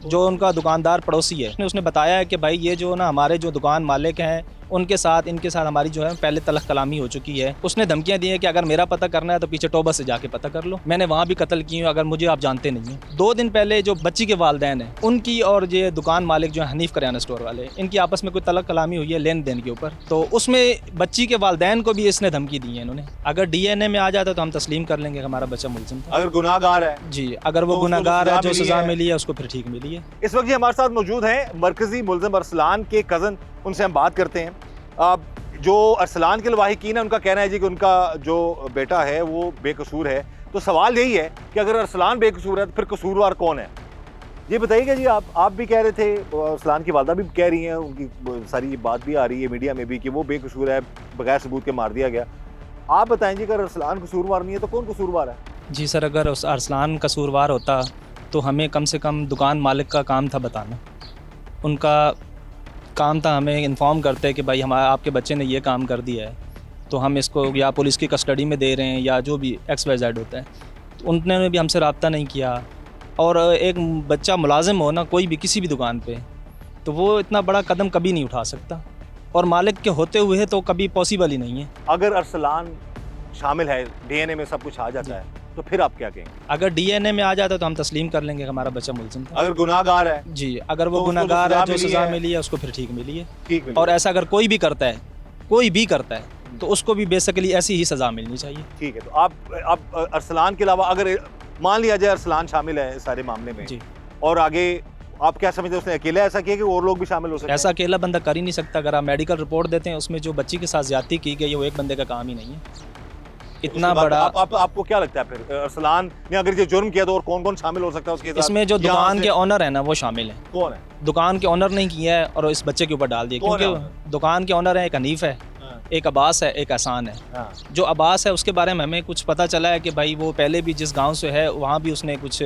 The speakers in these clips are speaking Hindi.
जो उनका दुकानदार पड़ोसी है उसने बताया है कि भाई ये जो ना हमारे जो दुकान मालिक हैं इनके साथ हमारी जो है पहले तलख कलामी हो चुकी है। उसने धमकियां दी है कि अगर मेरा पता करना है तो पीछे टोबा से जाके पता कर लो, मैंने वहाँ भी कत्ल की हूँ अगर मुझे आप जानते नहीं हैं। 2 दिन पहले जो बच्ची के वालिदैन हैं उनकी और ये दुकान मालिक जो है हनीफ करियाना स्टोर वाले, इनकी आपस में कोई तलख कलामी हुई है लेन देन के ऊपर, तो उसमें बच्ची के वालिदैन को भी इसने धमकी दी है इन्होंने। अगर DNA में आ जाता तो हम तस्लीम कर लेंगे हमारा बच्चा मुलजिम था। अगर गुनाहगार है जी, अगर वो गुनाहगार है, जो सजा मिली है उसको फिर ठीक मिली है। इस वक्त ये हमारे साथ मौजूद हैं मरकजी मुलजिम अरसलान के कज़न, उनसे हम बात करते हैं। जो अरसलान के लवाहिकीन है उनका कहना है जी कि उनका जो बेटा है वो बेकसूर है। तो सवाल यही है कि अगर अरसलान बेकसूर है तो फिर कसूरवार कौन है? ये बताइएगा जी। आप भी कह रहे थे, अरसलान की वालदा भी कह रही हैं, उनकी सारी ये बात भी आ रही है मीडिया में भी कि वो बेकसूर है, बगैर सबूत के मार दिया गया। आप बताएं जी, अगर अरसलान कसूरवार नहीं है तो कौन कसूरवार है? जी सर, अगर अरसलान कसूरवार होता तो हमें कम से कम दुकान मालिक का काम था बताना। उनका काम था हमें इन्फॉर्म करते कि भाई हमारे आपके बच्चे ने ये काम कर दिया है, तो हम इसको या पुलिस की कस्टडी में दे रहे हैं या जो भी XYZ होता है। तो उन्होंने भी हमसे रब्ता नहीं किया। और एक बच्चा मुलाजिम हो ना कोई भी किसी भी दुकान पे, तो वो इतना बड़ा कदम कभी नहीं उठा सकता, और मालिक के होते हुए तो कभी पॉसिबल ही नहीं है। अगर अरसलान शामिल है, DNA में सब कुछ आ जाता है, तो फिर आप क्या कहेंगे? अगर DNA में आ जाता तो हम तस्लीम कर लेंगे हमारा बच्चा मुलजिम था। अगर गुनाहगार है जी, अगर वो गुनाहगार है, जो सजा मिली है उसको फिर ठीक मिली है। और ऐसा अगर कोई भी करता है तो उसको भी बेसिकली ऐसी ही सजा मिलनी चाहिए। ठीक है। तो आप अरसलान के अलावा अगर मान लिया जाए अरसलान शामिल है इस सारे मामले में जी, और आगे आप क्या समझते हैं, उसने अकेला ऐसा किया कि और लोग भी शामिल हो सकते हैं? ऐसा अकेला बंदा कर ही नहीं सकता। अगर आप मेडिकल रिपोर्ट देते हैं उसमें जो बच्ची के साथ ज्यादती की गई है वो एक बंदे का काम ही नहीं है। इतना बड़ा आपको क्या लगता है फिर अरसलान ने अगर ये जुर्म किया तो और कौन कौन शामिल हो सकता है उसके साथ? इसमें जो दुकान के ऑनर है ना वो शामिल है। कौन है? दुकान के ऑनर ने किया है और इस बच्चे के ऊपर डाल दिया, क्योंकि दुकान के ऑनर है, एक हनीफ है, एक अब्बास है, एक एहसान है। जो अब्बास है उसके बारे में हमें कुछ पता चला है कि भाई वो पहले भी जिस गांव से है वहाँ भी उसने कुछ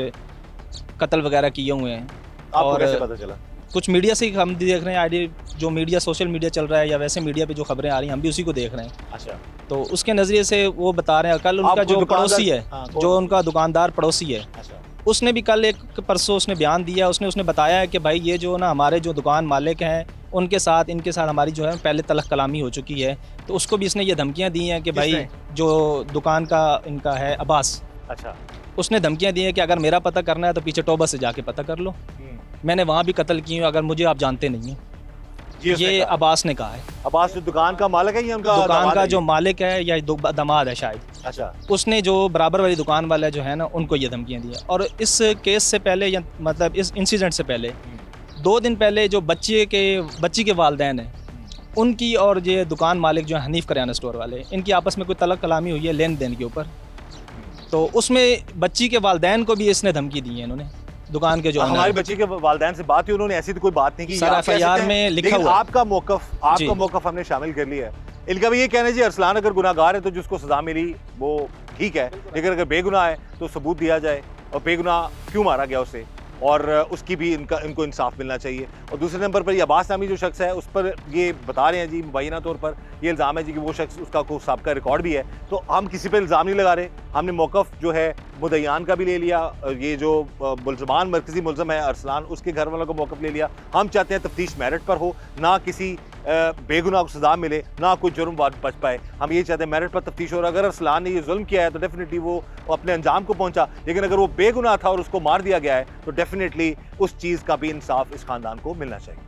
कत्ल वगैरह किए हुए हैं। आपको कैसे पता चला? कुछ मीडिया से हम देख रहे हैं, आईडी जो मीडिया सोशल मीडिया चल रहा है या वैसे मीडिया पे जो खबरें आ रही हैं हम भी उसी को देख रहे हैं। अच्छा। तो उसके नज़रिए से वो बता रहे हैं। कल उनका जो पड़ोसी है, जो उनका दुकानदार पड़ोसी है, उसने भी कल एक परसों उसने बयान दिया। उसने बताया है कि भाई ये जो ना हमारे जो दुकान मालिक हैं इनके साथ हमारी जो है पहले तलख कलामी हो चुकी है। तो उसको भी इसने ये धमकियाँ दी हैं कि भाई जो दुकान का इनका है अब्बास, अच्छा, उसने धमकियाँ दी हैं कि अगर मेरा पता करना है तो पीछे टोबा से जाके पता कर लो, मैंने वहाँ भी कत्ल की हूँ अगर मुझे आप जानते नहीं हैं। ये अब्बास ने कहा है। अब्बास जो दुकान का मालिक है या उनका दुकान का जो मालिक है या दामाद है शायद। अच्छा। उसने जो बराबर वाली दुकान वाला जो है ना उनको ये धमकियाँ दी हैं। और इस केस से पहले या मतलब इस इंसिडेंट से पहले 2 दिन पहले जो बच्ची के वालिदैन हैं उनकी और ये दुकान मालिक जो है हनीफ करियाना स्टोर वाले, इनकी आपस में कोई तलख कलामी हुई है लेन देन के ऊपर। तो उसमें बच्ची के वालिदैन को भी इसने धमकी दी है इन्होंने। दुकान के जो हमारी बच्ची के वालिदैन से बात हुई, उन्होंने ऐसी तो कोई बात नहीं की। सर FIR में लिखा हुआ। आपका मौकफ हमने शामिल कर लिया है। इनका भी ये कहना है जी अरसलान अगर गुनाहगार है तो जिसको सजा मिली वो ठीक है, लेकिन अगर बेगुनाह है तो सबूत दिया जाए और बेगुनाह क्यों मारा गया उसे, और उसकी भी इनको इंसाफ मिलना चाहिए। और दूसरे नंबर पर ये अब्बास नामी जो शख्स है उस पर ये बता रहे हैं जी मुबैना तौर पर ये इल्ज़ाम है जी कि वो शख्स उसका कोई साबिका रिकॉर्ड भी है। तो हम किसी पर इल्ज़ाम नहीं लगा रहे, हमने मौक़िफ़ जो है मुद्दईयान का भी ले लिया, ये जो मुलज़मान मरकज़ी मुलज़म है अरसलान उसके घर वालों का मौक़िफ़ ले लिया। हम चाहते हैं तफ्तीश मेरिट पर हो, ना किसी बेगुनाह को सजा मिले, ना कोई जुर्म बच पाए। हम ये चाहते हैं मेरिट पर तफ्तीश हो। और अगर अरसलान ने ये जुल्म किया है तो डेफिनेटली वो अपने अंजाम को पहुंचा, लेकिन अगर वो बेगुनाह था और उसको मार दिया गया है तो डेफिनेटली उस चीज़ का भी इंसाफ इस ख़ानदान को मिलना चाहिए।